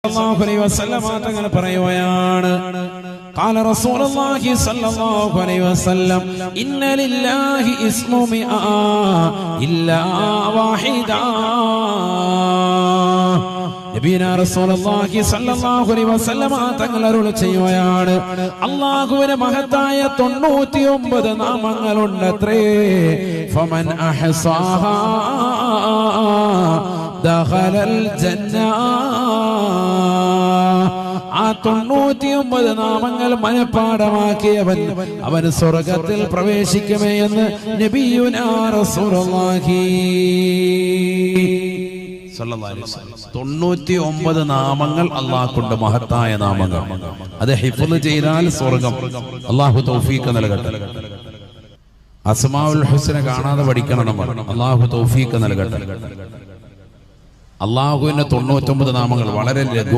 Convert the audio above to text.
സല്ലല്ലാഹു അലൈഹി വസല്ലം തങ്ങൾ പറയുകയാണ് ഖാല റസൂലുള്ളാഹി സല്ലല്ലാഹു അലൈഹി വസല്ലം ഇന്ന ലില്ലാഹി ഇസ്മു മിആ ഇല്ലാ വാഹിദാ. നബിയനാ റസൂലുള്ളാഹി സല്ലല്ലാഹു അലൈഹി വസല്ലം തങ്ങൾ അരുൾ ചെയ്യുകയാണ്, അല്ലാഹുവിന്റെ മഹത്തായ 99 നാമങ്ങളുണ്ടത്രേ. ഫമൻ അഹ്സാഹാ ദഖലൽ ജന്ന. ആ 99 നാമങ്ങൾ മനഃപ്പാഠമാക്കിയവൻ അവൻ സ്വർഗത്തിൽ പ്രവേശിക്കുമേ എന്ന് നബിയുനാ റസൂലുള്ളാഹി സ്വല്ലല്ലാഹു അലൈഹി വസല്ലം. 99 നാമങ്ങൾ അല്ലാഹുവിന്റെ മഹത്തായ നാമങ്ങൾ. അത് ഹിഫ്ള് ചെയ്താൽ സ്വർഗം. അല്ലാഹു തൗഫീഖ് നൽകട്ടെ. അസ്മാഉൽ ഹുസ്ന കാണാതെ പഠിക്കണം നമ്മൾ. അല്ലാഹു തൗഫീഖ് നൽകട്ടെ. അല്ലാഹുവിന്റെ 99 നാമങ്ങൾ വളരെ